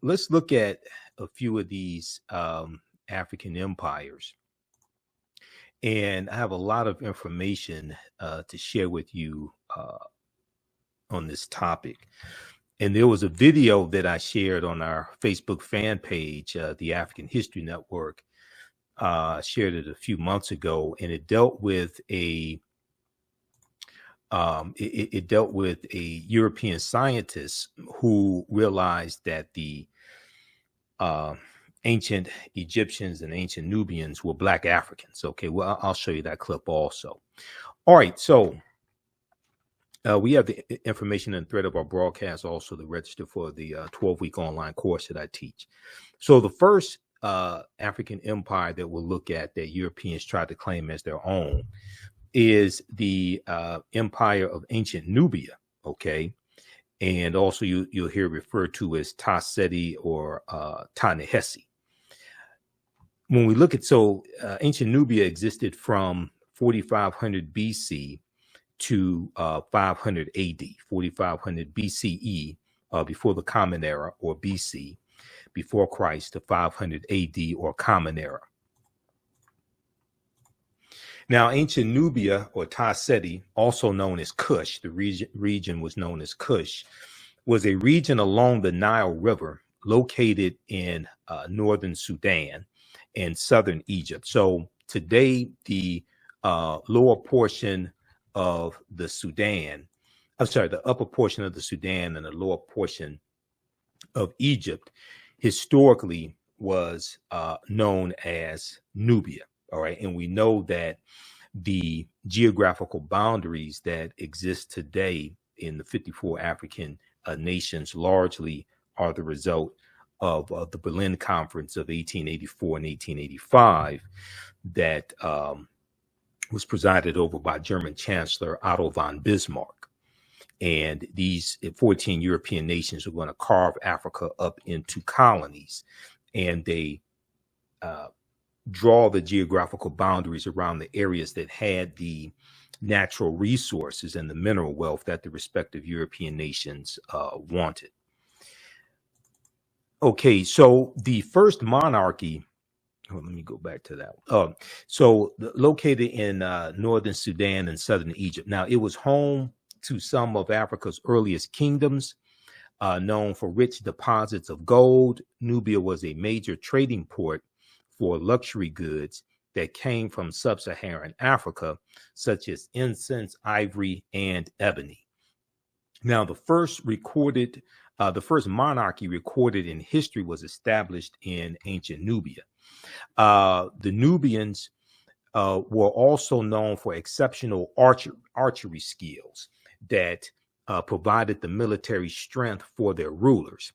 let's look at a few of these African empires. And I have a lot of information to share with you on this topic. And there was a video that I shared on our Facebook fan page, the African History Network. Shared it a few months ago, and it dealt with a European scientist who realized that the ancient Egyptians and ancient Nubians were Black Africans. Okay, well, I'll show you that clip also. All right, so we have the information and thread of our broadcast, also the register for the 12-week online course that I teach. So the first African empire that we'll look at that Europeans tried to claim as their own is the empire of ancient Nubia, okay? And also you'll hear referred to as Ta Seti or Ta-Nehesi. When we look at, ancient Nubia existed from 4500 BC to 500 AD, 4500 BCE, before the Common Era, or BC, before Christ, to 500 AD, or Common Era. Now, ancient Nubia, or Ta Seti, also known as Kush, the region was known as Kush, was a region along the Nile River located in northern Sudan and southern Egypt. So today, the lower portion of the Sudan, the upper portion of the Sudan and the lower portion of Egypt historically was known as Nubia. All right. And we know that the geographical boundaries that exist today in the 54 African nations largely are the result of the Berlin Conference of 1884 and 1885 that was presided over by German Chancellor Otto von Bismarck. And these 14 European nations are going to carve Africa up into colonies, and they draw the geographical boundaries around the areas that had the natural resources and the mineral wealth that the respective European nations wanted. Okay, so the first monarchy, let me go back to that. Located in northern Sudan and southern Egypt. Now, it was home to some of Africa's earliest kingdoms, known for rich deposits of gold. Nubia was a major trading port for luxury goods that came from sub-Saharan Africa, such as incense, ivory, and ebony. Now, the first monarchy recorded in history was established in ancient Nubia. The Nubians were also known for exceptional archery skills that provided the military strength for their rulers.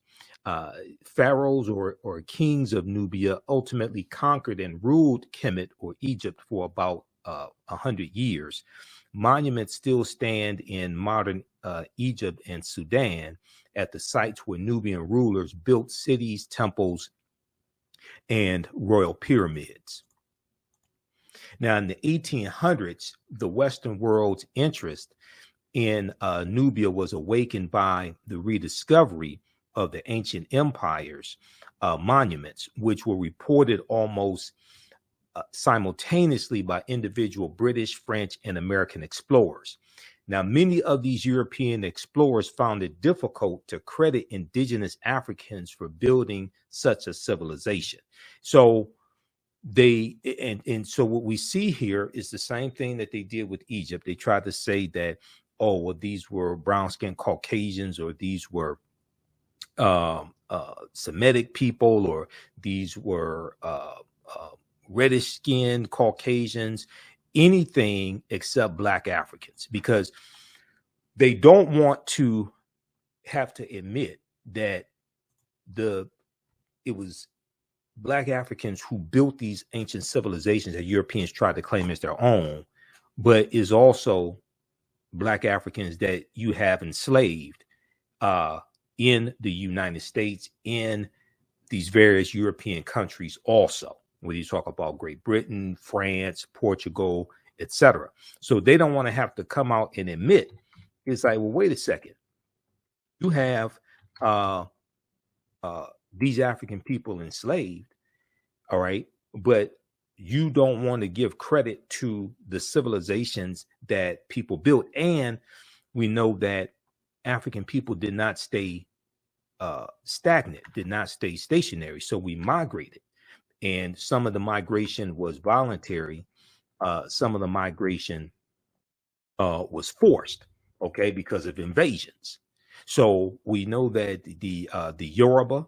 Pharaohs or kings of Nubia ultimately conquered and ruled Kemet, or Egypt, for about 100 years. Monuments still stand in modern Egypt and Sudan at the sites where Nubian rulers built cities, temples, and royal pyramids. Now, in the 1800s, the Western world's interest in Nubia was awakened by the rediscovery of the ancient empire's monuments, which were reported almost simultaneously by individual British, French, and American explorers. Now, many of these European explorers found it difficult to credit indigenous Africans for building such a civilization. So so what we see here is the same thing that they did with Egypt. They tried to say that, oh, well, these were brown-skinned Caucasians, or these were Semitic people, or these were reddish-skinned Caucasians, anything except Black Africans, because they don't want to have to admit that it was Black Africans who built these ancient civilizations that Europeans tried to claim as their own, but is also Black Africans that you have enslaved in the United States, in these various European countries also, when you talk about Great Britain, France, Portugal, etc. So they don't want to have to come out and admit. It's like, well, wait a second. You have these African people enslaved, all right, but you don't want to give credit to the civilizations that people built. And we know that African people did not stay stagnant, did not stay stationary. So we migrated, and some of the migration was voluntary. Some of the migration was forced, okay, because of invasions. So we know that the Yoruba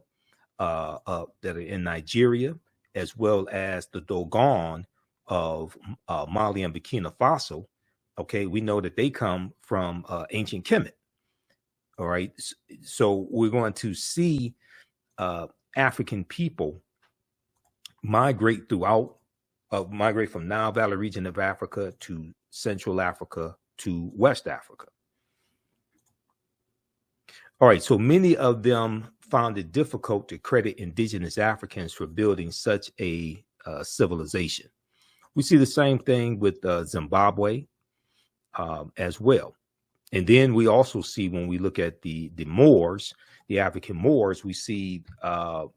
that are in Nigeria, as well as the Dogon of Mali and Burkina Faso, okay, we know that they come from ancient Kemet. All right, so we're going to see African people migrate migrate from Nile Valley region of Africa to Central Africa to West Africa. All right, so many of them found it difficult to credit indigenous Africans for building such a civilization. We see the same thing with Zimbabwe as well. And then we also see, when we look at the Moors, the African Moors, we see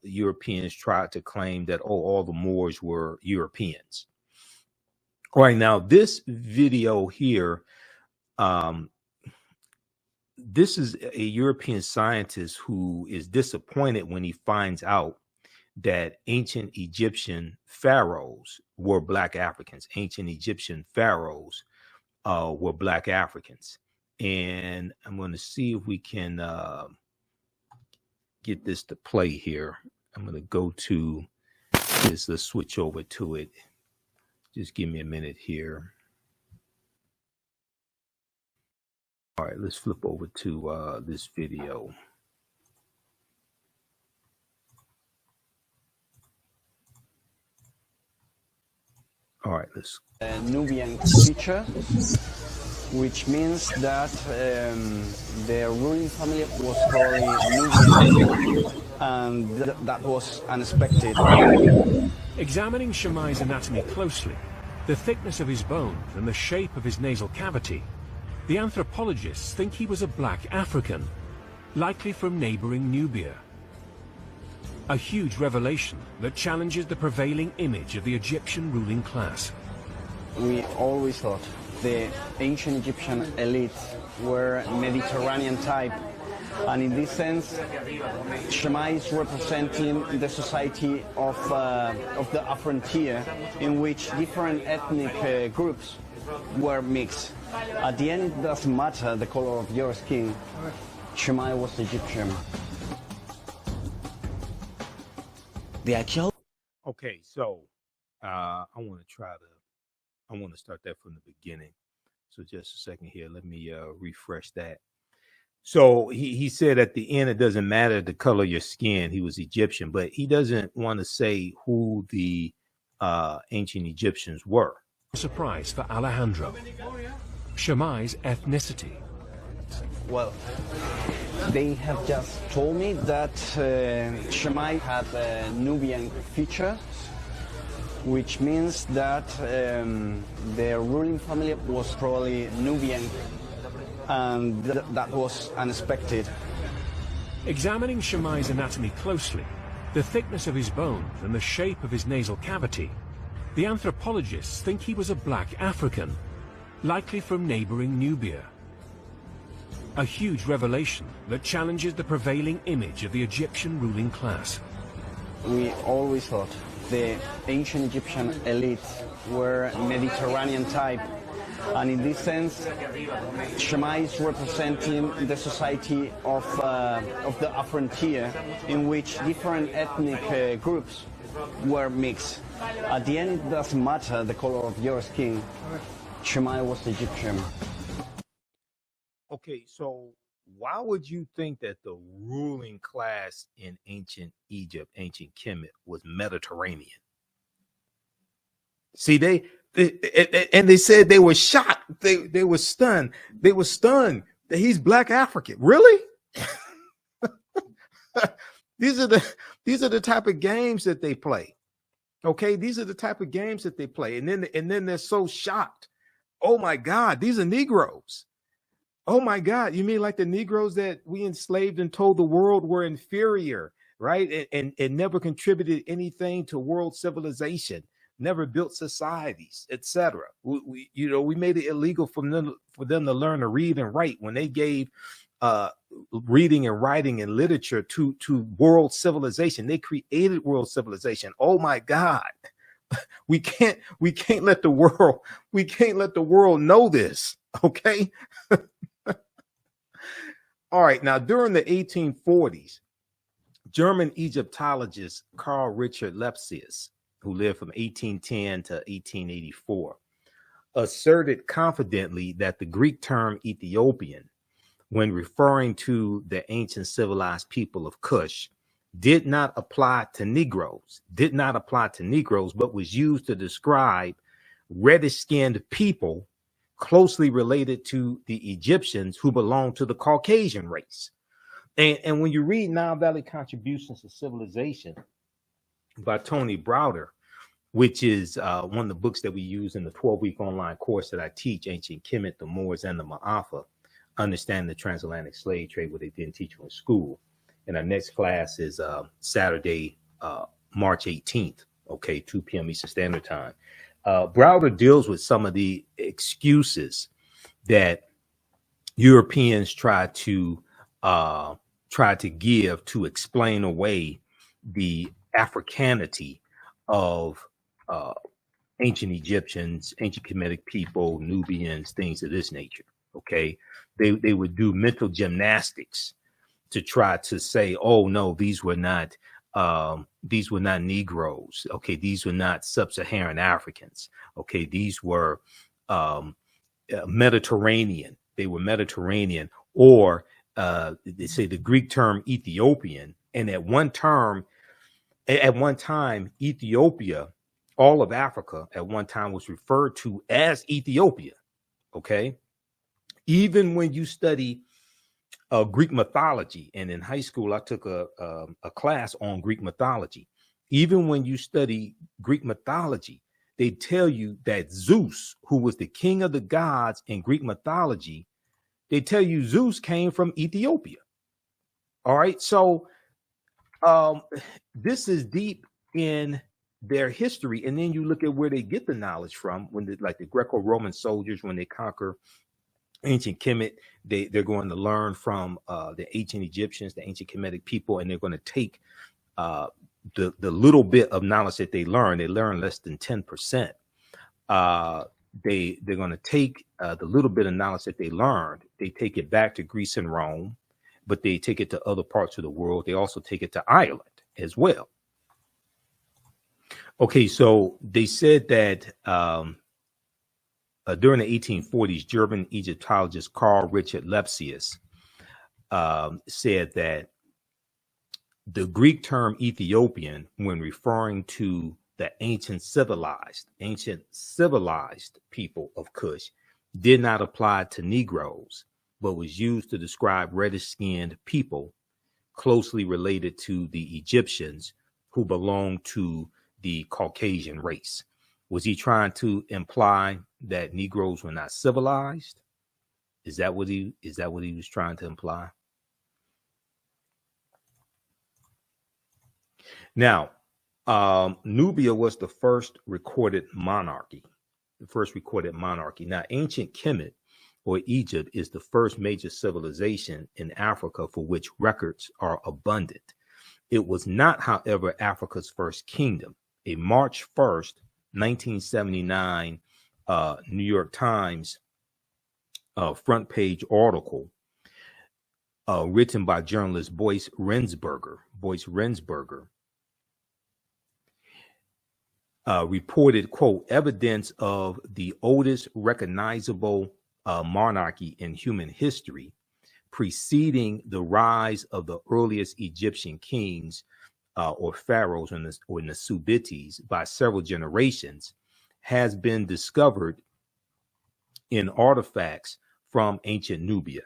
Europeans try to claim that, oh, all the Moors were Europeans. All right, now this video here, this is a European scientist who is disappointed when he finds out that ancient Egyptian pharaohs were Black Africans. Ancient Egyptian pharaohs were Black Africans. And I'm going to see if we can get this to play here. I'm going to go to this. Let's switch over to it. Just give me a minute here. All right, let's flip over to this video. All right, let's. Nubian feature, which means that the ruling family was probably Nubian, and that was unexpected. Examining Shammai's anatomy closely, the thickness of his bones and the shape of his nasal cavity, the anthropologists think he was a Black African, likely from neighboring Nubia. A huge revelation that challenges the prevailing image of the Egyptian ruling class. We always thought the ancient Egyptian elite were Mediterranean type, and in this sense, Shammai is representing the society of the frontier, in which different ethnic groups were mixed. At the end, it doesn't matter the color of your skin. Shammai was Egyptian. Okay, so I want to start that from the beginning. So just a second here. Let me refresh that. So he said at the end, it doesn't matter the color of your skin. He was Egyptian, but he doesn't want to say who the ancient Egyptians were. Surprise for Alejandro. Shammai's ethnicity. Well, they have just told me that Shammai had a Nubian feature, which means that the ruling family was probably Nubian, and that was unexpected. Examining Shammai's anatomy closely, the thickness of his bones and the shape of his nasal cavity, the anthropologists think he was a Black African, likely from neighboring Nubia. A huge revelation that challenges the prevailing image of the Egyptian ruling class. We always thought the ancient Egyptian elite were Mediterranean type, and in this sense, Shammai is representing the society of the frontier, in which different ethnic groups were mixed. At the end, it doesn't matter the color of your skin. Shammai was Egyptian. Okay, so why would you think that the ruling class in ancient Egypt, ancient Kemet, was Mediterranean? See, they said they were shocked. They were stunned. They were stunned that he's Black African. Really? These are the type of games that they play. Okay, these are the type of games that they play, and then they're so shocked. Oh my God, these are Negroes. Oh my God, you mean like the Negroes that we enslaved and told the world were inferior? right? And it never contributed anything to world civilization, never built societies, etc. We made it illegal for them to learn to read and write when they gave reading and writing and literature to world civilization. They created world civilization. Oh my God. We can't let the world know this. Okay. All right. Now, during the 1840s, German Egyptologist Carl Richard Lepsius, who lived from 1810 to 1884, asserted confidently that the Greek term Ethiopian, when referring to the ancient civilized people of Kush, did not apply to Negroes, but was used to describe reddish-skinned people closely related to the Egyptians who belonged to the Caucasian race. And when you read Nile Valley Contributions to Civilization by Tony Browder, which is one of the books that we use in the 12-week online course that I teach, Ancient Kemet, the Moors, and the Ma'afa, Understanding the Transatlantic Slave Trade, what they didn't teach you in school. And our next class is Saturday, March 18th, okay, 2 p.m. Eastern Standard Time. Browder deals with some of the excuses that Europeans try to give to explain away the Africanity of ancient Egyptians, ancient Kemetic people, Nubians, things of this nature. Okay, they would do mental gymnastics to try to say, oh no, these were not Negroes. Okay, these were not sub-Saharan Africans. Okay, these were Mediterranean. They were Mediterranean, or they say the Greek term Ethiopian. And at one time, Ethiopia, all of Africa at one time was referred to as Ethiopia. Okay, even when you study Greek mythology, and in high school I took a class on Greek mythology. Even when you study Greek mythology, they tell you that Zeus, who was the king of the gods in Greek mythology, they tell you Zeus came from Ethiopia. All right, so this is deep in their history, and then you look at where they get the knowledge from. When like the Greco-Roman soldiers, when they conquer ancient Kemet, they're going to learn from the ancient Egyptians, the ancient Kemetic people, and they're going to take the little bit of knowledge that they learn. They learn less than 10%. They're going to take the little bit of knowledge that they learned. They take it back to Greece and Rome, but they take it to other parts of the world. They also take it to Ireland as well. Okay, so they said that during the 1840s, German Egyptologist Carl Richard Lepsius said that the Greek term Ethiopian, when referring to the ancient civilized people of Kush, did not apply to Negroes, but was used to describe reddish-skinned people closely related to the Egyptians who belonged to the Caucasian race. Was he trying to imply that Negroes were not civilized? Is that what he was trying to imply? Now, Nubia was the first recorded monarchy. Now, ancient Kemet, or Egypt, is the first major civilization in Africa for which records are abundant. It was not, however, Africa's first kingdom. A March 1st, 1979 New York Times front page article written by journalist Boyce Rensberger reported, quote, evidence of the oldest recognizable monarchy in human history, preceding the rise of the earliest Egyptian kings or pharaohs or Nasubites by several generations, has been discovered in artifacts from ancient Nubia.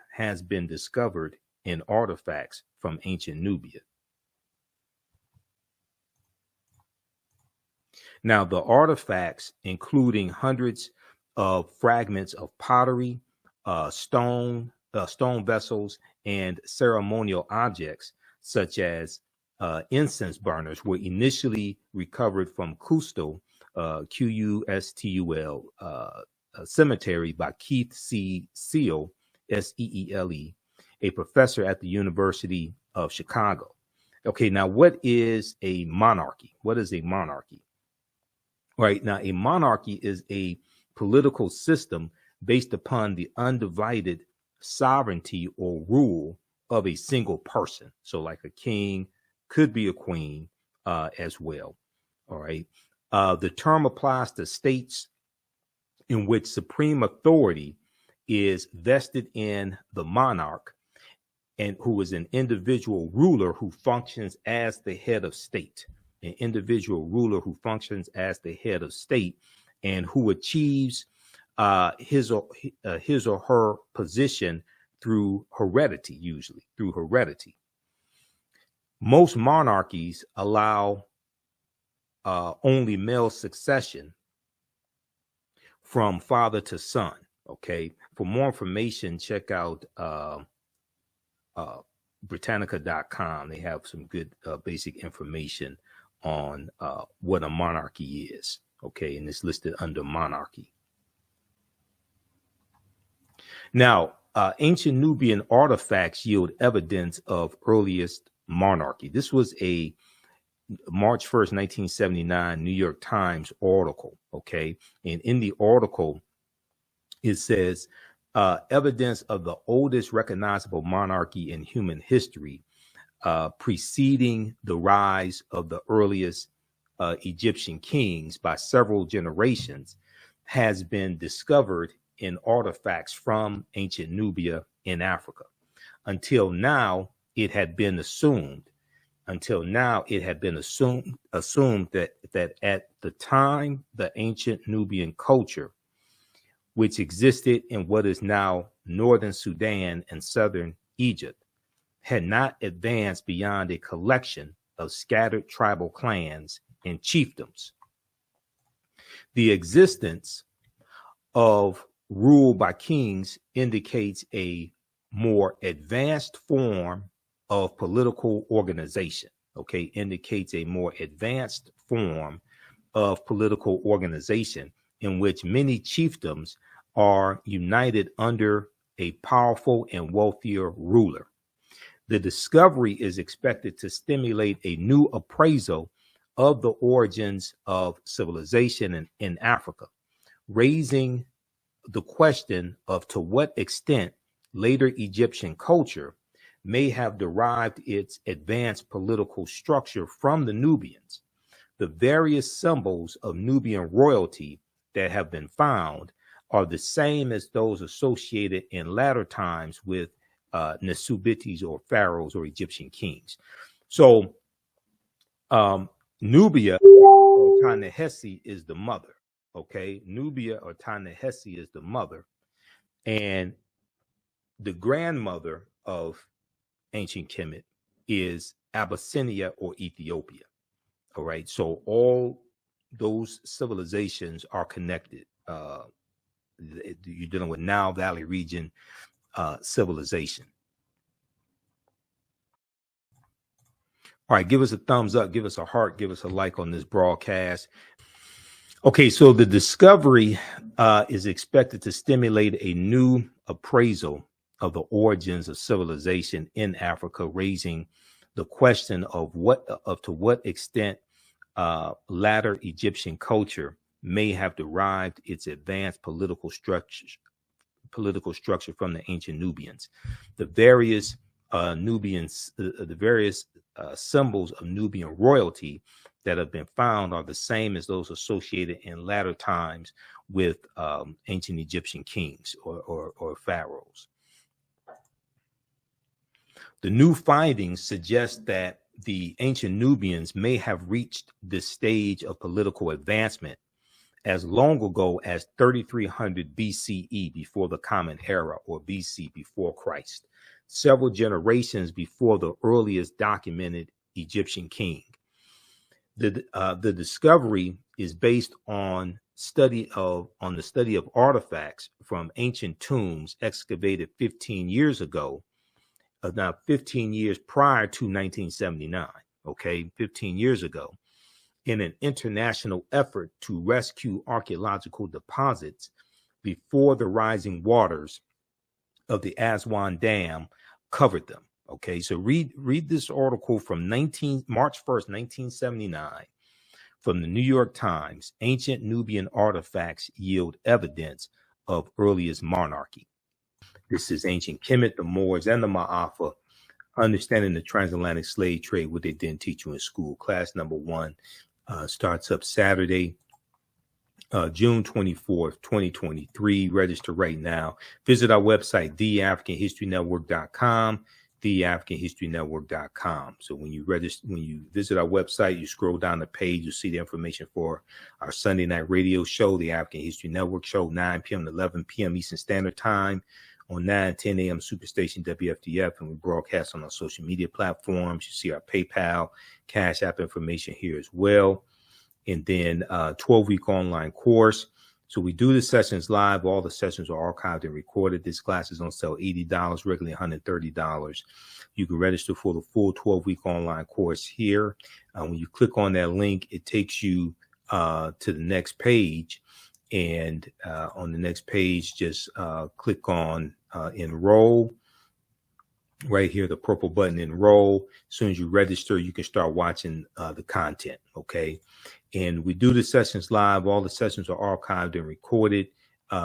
Now, the artifacts, including hundreds of fragments of pottery, stone vessels, and ceremonial objects, such as incense burners were initially recovered from Custul, Qustul, cemetery by Keith C. Seal, Seele, a professor at the University of Chicago. Okay, now what is a monarchy? What is a monarchy? Right, now a monarchy is a political system based upon the undivided sovereignty or rule of a single person. So like a king, could be a queen as well. All right. The term applies to states in which supreme authority is vested in the monarch, and who is an individual ruler who functions as the head of state. An individual ruler who functions as the head of state and who achieves his or her position through heredity, usually through heredity. Most monarchies allow only male succession from father to son. Okay. For more information, check out Britannica.com. They have some good basic information on what a monarchy is. Okay. And it's listed under monarchy. Now, ancient Nubian artifacts yield evidence of earliest monarchy. This was a March 1st, 1979 New York Times article. Okay. And in the article, it says, evidence of the oldest recognizable monarchy in human history, preceding the rise of the earliest Egyptian kings by several generations, has been discovered in artifacts from ancient Nubia in Africa. Until now, it had been assumed that at the time, the ancient Nubian culture, which existed in what is now northern Sudan and southern Egypt, had not advanced beyond a collection of scattered tribal clans and chiefdoms. The existence of rule by kings indicates a more advanced form of political organization. Okay, indicates a more advanced form of political organization in which many chiefdoms are united under a powerful and wealthier ruler. The discovery is expected to stimulate a new appraisal of the origins of civilization in Africa, raising the question of to what extent later Egyptian culture may have derived its advanced political structure from the Nubians. The various symbols of Nubian royalty that have been found are the same as those associated in latter times with Nasubites or pharaohs or Egyptian kings. So Nubia or Ta-Nehesi is the mother. Okay, Nubia or Ta-Nehesi is the mother, and the grandmother of ancient Kemet is Abyssinia or Ethiopia. All right, so all those civilizations are connected. You're dealing with Nile Valley region civilization. All right, give us a thumbs up, give us a heart, give us a like on this broadcast. Okay, so the discovery is expected to stimulate a new appraisal of the origins of civilization in Africa, raising the question of to what extent latter Egyptian culture may have derived its advanced political structure from the ancient Nubians. The various symbols of Nubian royalty that have been found are the same as those associated in latter times with ancient Egyptian kings or pharaohs. The new findings suggest that the ancient Nubians may have reached this stage of political advancement as long ago as 3300 BCE, before the Common Era, or BC, before Christ, several generations before the earliest documented Egyptian king. The discovery is based on the study of artifacts from ancient tombs excavated 15 years ago, now 15 years prior to 1979. okay, 15 years ago, in an international effort to rescue archaeological deposits before the rising waters of the Aswan Dam covered them. Okay, so read this article from March 1st, 1979, from the New York Times. Ancient Nubian artifacts yield evidence of earliest monarchy. This is ancient Kemet, the Moors, and the Ma'afa, understanding the transatlantic slave trade, what they didn't teach you in school. Class number 1 starts up Saturday, June 24th, 2023. Register right now. Visit our website, theafricanhistorynetwork.com, theafricanhistorynetwork.com. So when you visit our website, you scroll down the page, you see the information for our Sunday night radio show, the African History Network show, 9 p.m. to 11 p.m. Eastern Standard Time on 9-10 a.m. Superstation WFDF, and we broadcast on our social media platforms. You see our PayPal, Cash App information here as well. And then 12-week online course. So we do the sessions live. All the sessions are archived and recorded. This class is on sale $80, regularly $130. You can register for the full 12-week online course here. When you click on that link, it takes you to the next page. And on the next page, just click on enroll. Right here, the purple button, enroll. As soon as you register, you can start watching the content, okay? And we do the sessions live. All the sessions are archived and recorded.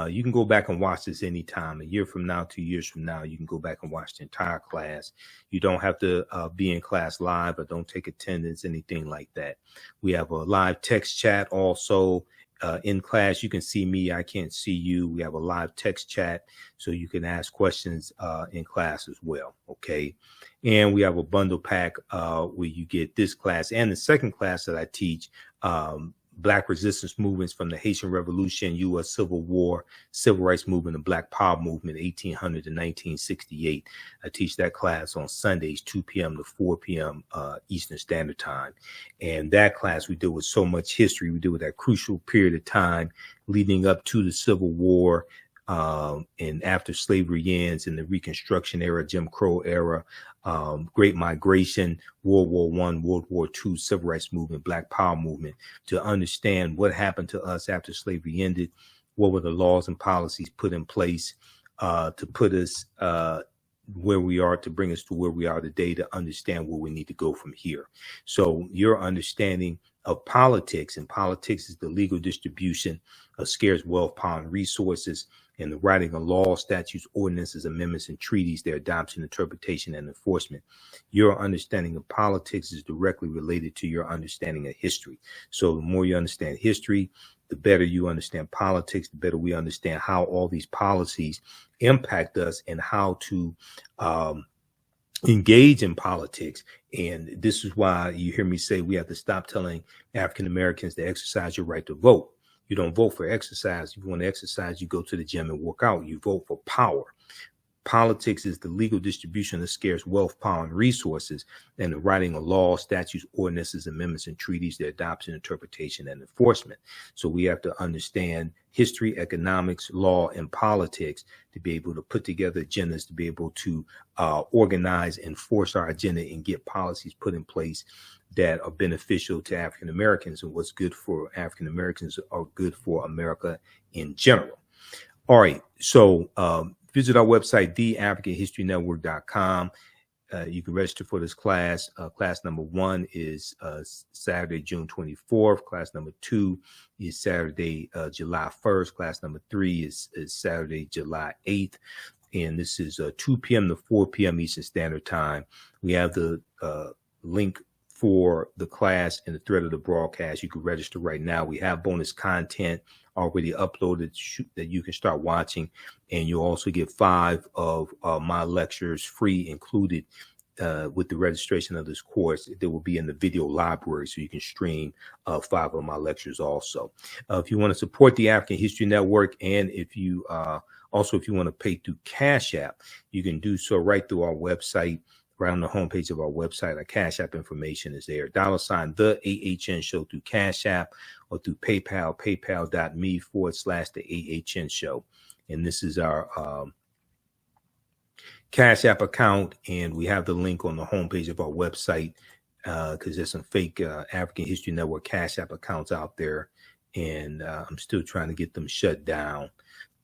You can go back and watch this anytime. A year from now, 2 years from now, you can go back and watch the entire class. You don't have to be in class live or don't take attendance, anything like that. We have a live text chat also. In class, you can see me, I can't see you. We have a live text chat, so you can ask questions in class as well, okay? And we have a bundle pack where you get this class and the second class that I teach, Black resistance movements from the Haitian Revolution, U.S. Civil War, Civil Rights Movement, and Black Power Movement, 1800 to 1968. I teach that class on Sundays, 2 p.m. to 4 p.m. Eastern Standard Time. And that class, we deal with so much history. We deal with that crucial period of time leading up to the Civil War, and after slavery ends, in the Reconstruction era, Jim Crow era, Great Migration, World War I, World War II, Civil Rights Movement, Black Power Movement, to understand what happened to us after slavery ended, what were the laws and policies put in place to put us where we are, to bring us to where we are today, to understand where we need to go from here. So your understanding of politics, and politics is the legal distribution of scarce wealth, power, and resources, and the writing of laws, statutes, ordinances, amendments, and treaties, their adoption, interpretation, and enforcement. Your understanding of politics is directly related to your understanding of history. So the more you understand history, the better you understand politics, the better we understand how all these policies impact us and how to engage in politics. And this is why you hear me say we have to stop telling African Americans to exercise your right to vote. You don't vote for exercise. If you want to exercise, you go to the gym and work out. You vote for power. Politics is the legal distribution of scarce wealth, power, and resources, and the writing of laws, statutes, ordinances, amendments, and treaties, their adoption, interpretation, and enforcement. So we have to understand history, economics, law, and politics to be able to put together agendas, to be able to organize and force our agenda and get policies put in place that are beneficial to African Americans, and what's good for African Americans are good for America in general. All right, so visit our website, theafricanhistorynetwork.com. You can register for this class. Class number 1 is Saturday, June 24th. Class number 2 is Saturday, July 1st. Class number 3 is Saturday, July 8th. And this is 2 p.m. to 4 p.m. Eastern Standard Time. We have the link for the class in the thread of the broadcast. You can register right now. We have bonus content already uploaded that you can start watching, and you'll also get 5 of my lectures free included with the registration of this course. They will be in the video library, so you can stream 5 of my lectures also. If you want to support the African History Network, and if you also if you want to pay through Cash App, you can do so right through our website. Right on the homepage of our website, our Cash App information is there. $ the AHN show through Cash App, or through PayPal, paypal.me/the AHN show. And this is our Cash App account, and we have the link on the homepage of our website because there's some fake African History Network Cash App accounts out there, and I'm still trying to get them shut down.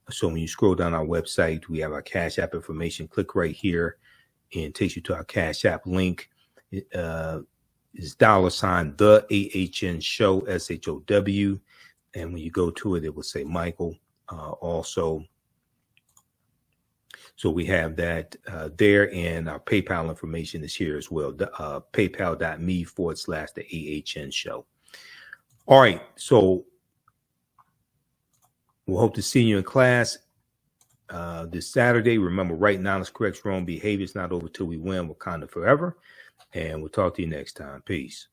So when you scroll down our website, we have our Cash App information. Click right here, and it takes you to our Cash App link. It's $, the AHN show, SHOW. And when you go to it, it will say Michael also. So we have that there, and our PayPal information is here as well. PayPal.me/the AHN show. All right. So we'll hope to see you in class this Saturday. Remember, right knowledge corrects wrong behavior. It's not over till we win. Wakanda forever. And we'll talk to you next time. Peace.